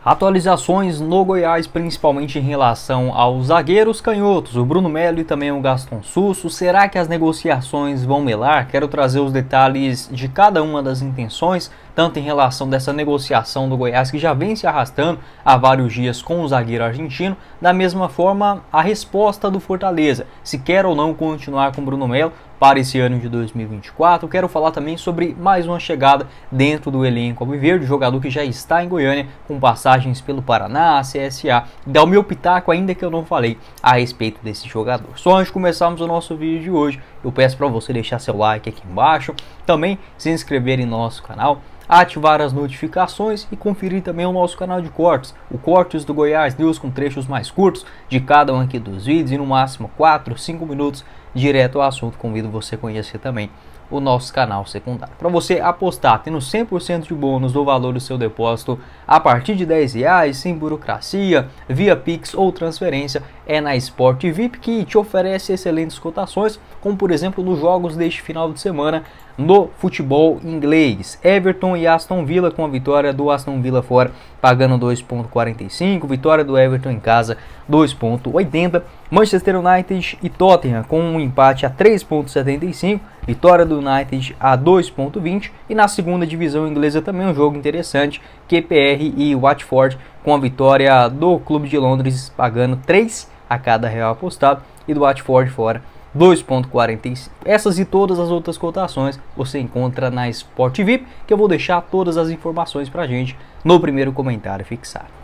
Atualizações no Goiás, principalmente em relação aos zagueiros canhotos, o Bruno Melo e também o Gaston Susso. Será que as negociações vão melar? Quero trazer os detalhes de cada uma das intenções, tanto em relação dessa negociação do Goiás, que já vem se arrastando há vários dias com o zagueiro argentino, da mesma forma a resposta do Fortaleza, se quer ou não continuar com o Bruno Melo para esse ano de 2024. Quero falar também sobre mais uma chegada dentro do elenco alviverde, jogador que já está em Goiânia com passagens pelo Paraná, CSA. Dá o meu pitaco, ainda que eu não falei a respeito desse jogador. Só antes de começarmos o nosso vídeo de hoje, eu peço para você deixar seu like aqui embaixo, também se inscrever em nosso canal, ativar as notificações e conferir também o nosso canal de cortes, o Cortes do Goiás News, com trechos mais curtos de cada um aqui dos vídeos e no máximo 4, 5 minutos direto ao assunto. Convido você a conhecer também o nosso canal secundário. Para você apostar tendo 100% de bônus do valor do seu depósito a partir de R$10, sem burocracia, via Pix ou transferência, é na Sport VIP, que te oferece excelentes cotações, como por exemplo nos jogos deste final de semana no futebol inglês. Everton e Aston Villa, com a vitória do Aston Villa fora pagando 2,45, vitória do Everton em casa 2,80. Manchester United e Tottenham com um empate a 3,75, vitória do United a 2,20. E na segunda divisão inglesa também um jogo interessante, QPR e Watford, com a vitória do Clube de Londres pagando 3 a cada real apostado e do Watford fora 2,45. Essas e todas as outras cotações você encontra na Sport VIP, que eu vou deixar todas as informações pra gente no primeiro comentário fixado.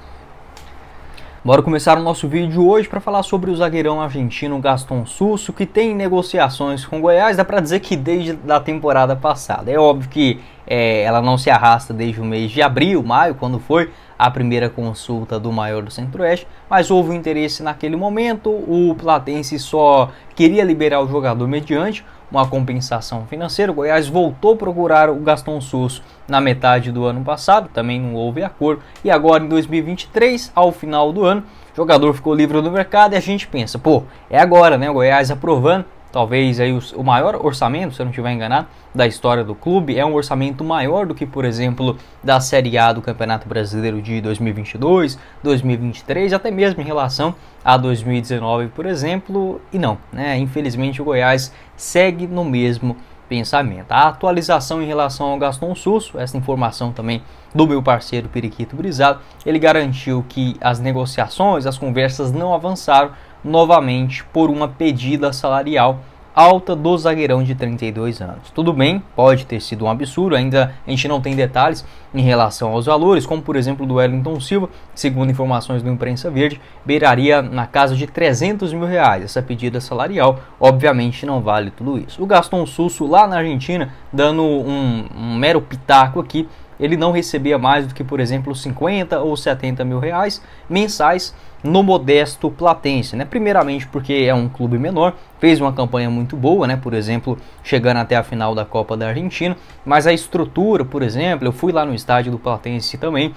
Bora começar o nosso vídeo hoje para falar sobre o zagueirão argentino Gaston Susso, que tem negociações com o Goiás. Dá para dizer que desde a temporada passada. É óbvio que ela não se arrasta desde o mês de abril, maio, quando foi a primeira consulta do maior do Centro-Oeste, mas houve um interesse naquele momento. O Platense só queria liberar o jogador mediante uma compensação financeira. O Goiás voltou a procurar o Gaston Susso na metade do ano passado, também não houve acordo, e agora em 2023, ao final do ano, o jogador ficou livre no mercado e a gente pensa, pô, é agora, né? O Goiás aprovando, talvez aí o maior orçamento, se eu não estiver enganado, da história do clube. É um orçamento maior do que, por exemplo, da Série A do Campeonato Brasileiro de 2022, 2023, até mesmo em relação a 2019, por exemplo. E não, né? Infelizmente o Goiás segue no mesmo pensamento. A atualização em relação ao Gaston Susso, essa informação também do meu parceiro Periquito Brisado, ele garantiu que as negociações, as conversas não avançaram novamente por uma pedida salarial alta do zagueirão de 32 anos. Tudo bem, pode ter sido um absurdo, ainda a gente não tem detalhes em relação aos valores, como por exemplo do Wellington Silva, segundo informações do Imprensa Verde, beiraria na casa de R$300 mil. Essa pedida salarial obviamente não vale tudo isso. O Gaston Susso lá na Argentina, dando um mero pitaco aqui, ele não recebia mais do que, por exemplo, 50 ou 70 mil reais mensais no modesto Platense, né? Primeiramente porque é um clube menor, fez uma campanha muito boa, né? Por exemplo, chegando até a final da Copa da Argentina, mas a estrutura, por exemplo, eu fui lá no estádio do Platense também,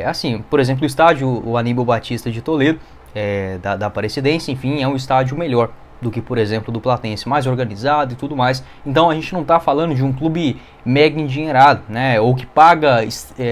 assim, por exemplo, o estádio, o Aníbal Batista de Toledo, da Aparecidense, enfim, é um estádio melhor do que, por exemplo, do Platense, mais organizado e tudo mais. Então a gente não está falando de um clube mega endinheirado, né, ou que paga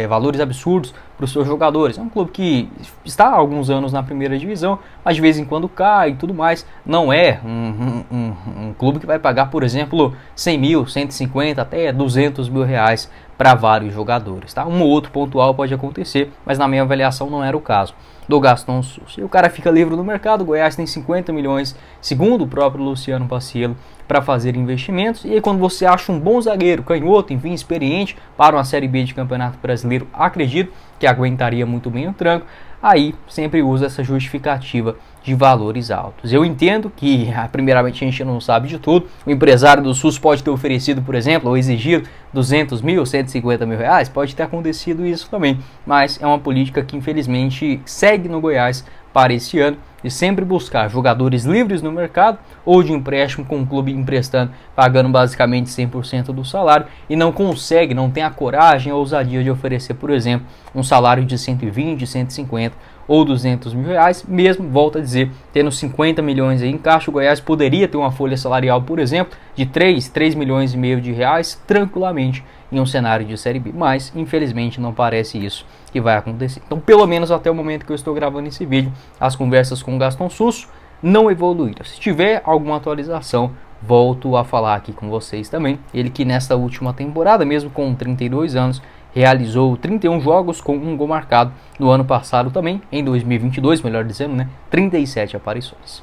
valores absurdos para os seus jogadores. É um clube que está há alguns anos na primeira divisão, mas de vez em quando cai e tudo mais. Não é um clube que vai pagar, por exemplo, 100 mil, 150 até 200 mil reais para vários jogadores, tá? Um ou outro pontual pode acontecer, mas na minha avaliação não era o caso do Gaston Susso. E o cara fica livre no mercado. O Goiás tem 50 milhões, segundo o próprio Luciano Paciello, para fazer investimentos. E aí quando você acha um bom zagueiro, canhoto, enfim, experiente para uma Série B de Campeonato Brasileiro, acredito que aguentaria muito bem o tranco, aí sempre usa essa justificativa de valores altos. Eu entendo que, primeiramente, a gente não sabe de tudo. O empresário do SUS pode ter oferecido, por exemplo, ou exigido 200 mil, 150 mil reais, pode ter acontecido isso também, mas é uma política que infelizmente segue no Goiás para esse ano, de sempre buscar jogadores livres no mercado ou de empréstimo, com o clube emprestando, pagando basicamente 100% do salário, e não consegue, não tem a coragem ou ousadia de oferecer, por exemplo, um salário de 120, 150 ou 200 mil reais, mesmo, volto a dizer, tendo 50 milhões aí em caixa. O Goiás poderia ter uma folha salarial, por exemplo, de 3 milhões e meio de reais tranquilamente em um cenário de Série B, mas infelizmente não parece isso que vai acontecer. Então, pelo menos até o momento que eu estou gravando esse vídeo, as conversas com o Gaston Susso não evoluíram. Se tiver alguma atualização, volto a falar aqui com vocês também. Ele que nesta última temporada, mesmo com 32 anos, realizou 31 jogos com um gol marcado. No ano passado também, em 2022, melhor dizendo, né, 37 aparições.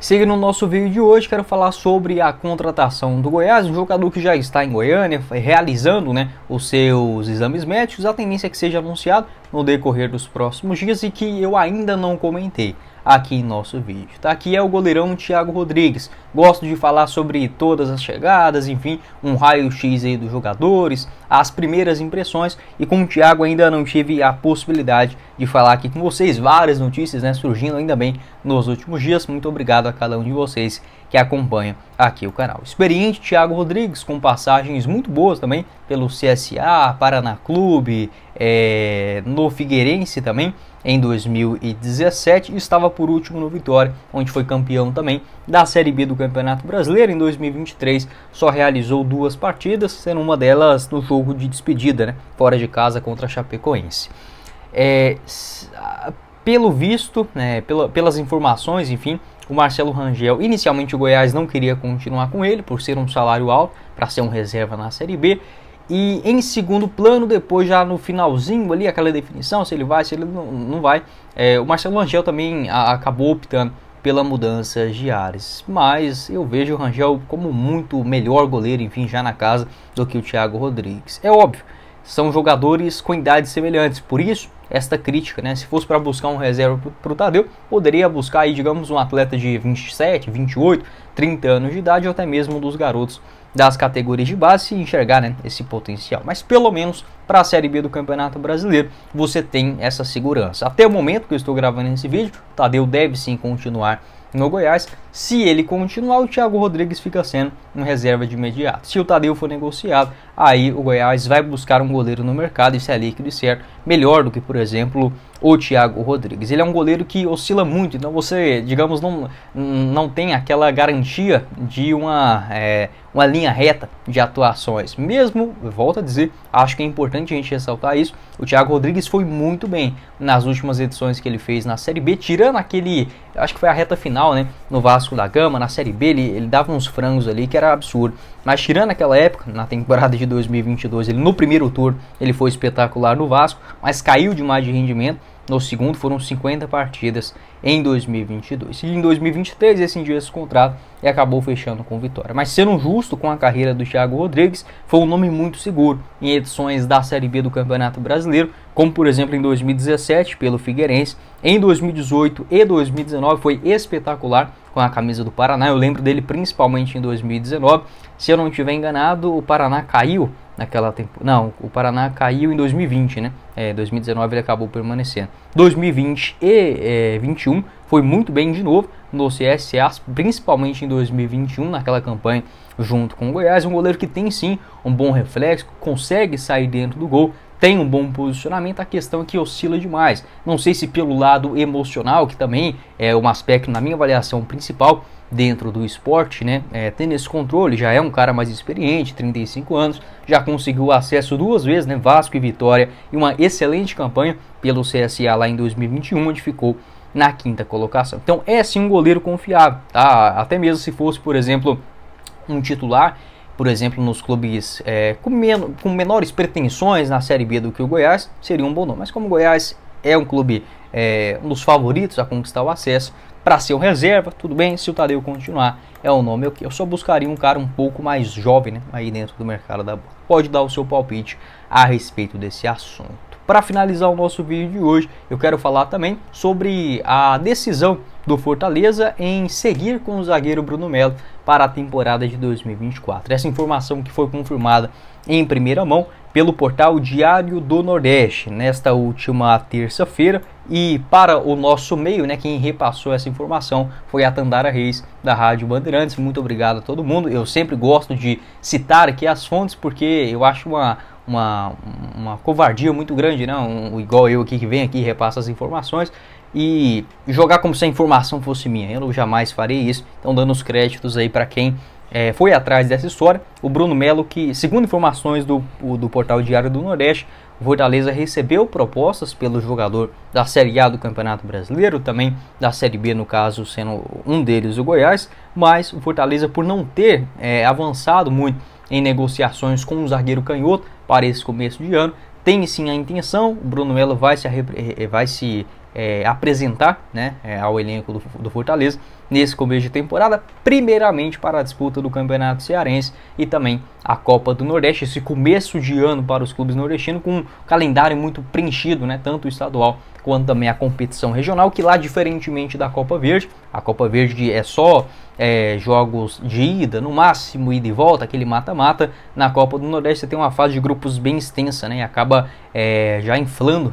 Seguindo no nosso vídeo de hoje, quero falar sobre a contratação do Goiás, um jogador que já está em Goiânia, realizando, né, os seus exames médicos. A tendência é que seja anunciado no decorrer dos próximos dias e que eu ainda não comentei aqui em nosso vídeo. Tá? Aqui é o goleirão Thiago Rodrigues. Gosto de falar sobre todas as chegadas, enfim, um raio-x aí dos jogadores, as primeiras impressões, e com o Thiago ainda não tive a possibilidade de falar aqui com vocês, várias notícias, né, surgindo ainda bem nos últimos dias. Muito obrigado a cada um de vocês que acompanha aqui o canal. Experiente Thiago Rodrigues, com passagens muito boas também pelo CSA, Paraná Clube, no Figueirense também em 2017, estava por último no Vitória, onde foi campeão também da Série B do Campeonato Brasileiro. Em 2023 só realizou 2 partidas, sendo uma delas no jogo de despedida, né, fora de casa contra a Chapecoense. Pelo visto, né, pelas informações, enfim, o Marcelo Rangel, inicialmente o Goiás não queria continuar com ele, por ser um salário alto, para ser um reserva na Série B. E em segundo plano, depois já no finalzinho ali, aquela definição, se ele vai, se ele não vai, o Marcelo Rangel também acabou optando pela mudança de ares. Mas eu vejo o Rangel como muito melhor goleiro, enfim, já na casa, do que o Thiago Rodrigues. É óbvio, são jogadores com idades semelhantes, por isso esta crítica, né? Se fosse para buscar um reserva para o Tadeu, poderia buscar aí, digamos, um atleta de 27, 28, 30 anos de idade, ou até mesmo dos garotos das categorias de base, e enxergar, né, esse potencial. Mas pelo menos para a Série B do Campeonato Brasileiro você tem essa segurança. Até o momento que eu estou gravando esse vídeo, o Tadeu deve sim continuar no Goiás. Se ele continuar, o Thiago Rodrigues fica sendo um reserva de imediato. Se o Tadeu for negociado, aí o Goiás vai buscar um goleiro no mercado, e se é líquido e certo, melhor do que, por exemplo, o Thiago Rodrigues. Ele é um goleiro que oscila muito, então você, digamos, não tem aquela garantia de uma linha reta de atuações. Mesmo, volto a dizer, acho que é importante a gente ressaltar isso, o Thiago Rodrigues foi muito bem nas últimas edições que ele fez na Série B, tirando aquele, acho que foi a reta final, né, no Vasco da Gama. Na Série B ele dava uns frangos ali que era absurdo, mas tirando aquela época, na temporada de 2022, ele no primeiro turno ele foi espetacular no Vasco, mas caiu demais de rendimento. No segundo foram 50 partidas em 2022. E em 2023 ele rescindiu esse contrato e acabou fechando com vitória. Mas sendo justo com a carreira do Thiago Rodrigues, foi um nome muito seguro em edições da Série B do Campeonato Brasileiro, como por exemplo em 2017 pelo Figueirense. Em 2018 e 2019 foi espetacular com a camisa do Paraná. Eu lembro dele principalmente em 2019. Se eu não estiver enganado, o Paraná caiu naquela temporada. Não, o Paraná caiu em 2020, né? 2019 ele acabou permanecendo. 2020 e 21 foi muito bem de novo no CSA, principalmente em 2021, naquela campanha junto com o Goiás. Um goleiro que tem sim um bom reflexo, consegue sair dentro do gol, tem um bom posicionamento. A questão é que oscila demais. Não sei se pelo lado emocional, que também é um aspecto na minha avaliação principal dentro do esporte, né? Tendo esse controle, já é um cara mais experiente, 35 anos, já conseguiu acesso 2 vezes, né? Vasco e Vitória, e uma excelente campanha pelo CSA lá em 2021, onde ficou na 5ª colocação. Então é sim um goleiro confiável, tá? Até mesmo se fosse, por exemplo, um titular, por exemplo, nos clubes com menores pretensões na Série B do que o Goiás, seria um bom nome. Mas como o Goiás é um clube, um dos favoritos a conquistar o acesso, para ser um reserva, tudo bem. Se o Tadeu continuar, é o nome. Eu só buscaria um cara um pouco mais jovem, né, aí dentro do mercado da bola. Pode dar o seu palpite a respeito desse assunto. Para finalizar o nosso vídeo de hoje, eu quero falar também sobre a decisão do Fortaleza em seguir com o zagueiro Bruno Melo para a temporada de 2024. Essa informação que foi confirmada em primeira mão pelo portal Diário do Nordeste nesta última terça-feira, e para o nosso meio, né, quem repassou essa informação foi a Tandara Reis da Rádio Bandeirantes. Muito obrigado a todo mundo. Eu sempre gosto de citar aqui as fontes porque eu acho uma covardia muito grande, né? Igual eu aqui que vem aqui e repassa as informações e jogar como se a informação fosse minha. Eu jamais farei isso. Então, dando os créditos aí para quem foi atrás dessa história. O Bruno Melo, que segundo informações do portal Diário do Nordeste, o Fortaleza recebeu propostas pelo jogador da Série A do Campeonato Brasileiro, também da Série B, no caso, sendo um deles o Goiás, mas o Fortaleza, por não ter avançado muito em negociações com o zagueiro canhoto para esse começo de ano, tem sim a intenção. O Bruno Melo vai se apresentar, né, ao elenco do Fortaleza nesse começo de temporada, primeiramente para a disputa do Campeonato Cearense e também a Copa do Nordeste, esse começo de ano para os clubes nordestinos com um calendário muito preenchido, né, tanto o estadual quanto também a competição regional, que lá, diferentemente da Copa Verde, a Copa Verde é só jogos de ida, no máximo ida e volta, aquele mata-mata. Na Copa do Nordeste você tem uma fase de grupos bem extensa, né, e acaba já inflando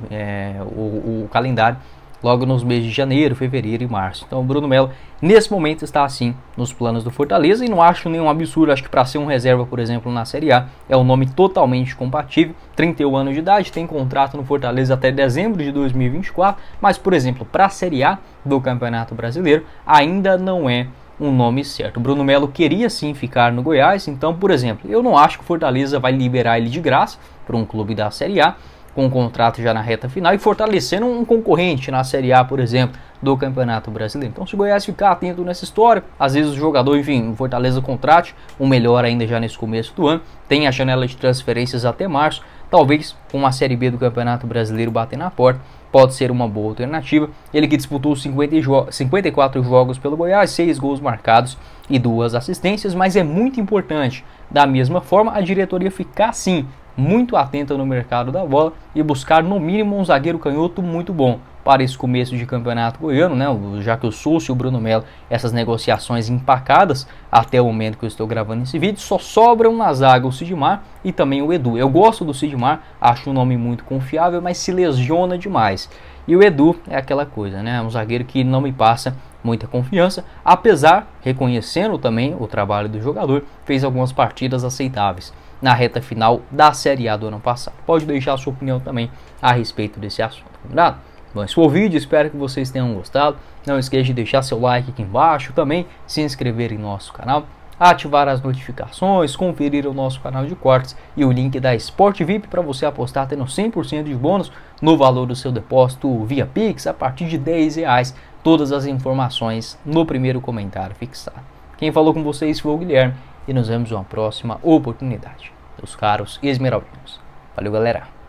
o calendário logo nos meses de janeiro, fevereiro e março. Então o Bruno Melo, nesse momento, está assim nos planos do Fortaleza, e não acho nenhum absurdo. Acho que para ser um reserva, por exemplo, na Série A, é um nome totalmente compatível. 31 anos de idade, tem contrato no Fortaleza até dezembro de 2024, mas, por exemplo, para a Série A do Campeonato Brasileiro, ainda não é um nome certo. O Bruno Melo queria sim ficar no Goiás, então, por exemplo, eu não acho que o Fortaleza vai liberar ele de graça para um clube da Série A, com um contrato já na reta final e fortalecendo um concorrente na Série A, por exemplo, do Campeonato Brasileiro. Então, se o Goiás ficar atento nessa história, às vezes o jogador, enfim, o Fortaleza contrate um melhor ainda já nesse começo do ano, tem a janela de transferências até março, talvez com a Série B do Campeonato Brasileiro bater na porta, pode ser uma boa alternativa. Ele que disputou 54 jogos pelo Goiás, 6 gols marcados e 2 assistências, mas é muito importante, da mesma forma, a diretoria ficar sim muito atenta no mercado da bola e buscar no mínimo um zagueiro canhoto muito bom para esse começo de campeonato goiano, né? Já que o Souza e o Bruno Melo, essas negociações empacadas até o momento que eu estou gravando esse vídeo, só sobram na zaga o Sidmar e também o Edu. Eu gosto do Sidmar, acho um nome muito confiável, mas se lesiona demais. E o Edu é aquela coisa, né? Um zagueiro que não me passa muita confiança, apesar, reconhecendo também o trabalho do jogador, fez algumas partidas aceitáveis na reta final da Série A do ano passado. Pode deixar a sua opinião também a respeito desse assunto, combinado? Bom, esse foi o vídeo, espero que vocês tenham gostado. Não esqueça de deixar seu like aqui embaixo, também se inscrever em nosso canal, ativar as notificações, conferir o nosso canal de cortes e o link da Sport VIP para você apostar tendo 100% de bônus no valor do seu depósito via Pix a partir de R$10. Todas as informações no primeiro comentário fixado. Quem falou com vocês foi o Guilherme e nos vemos em uma próxima oportunidade. Meus caros esmeraldinos. Valeu, galera.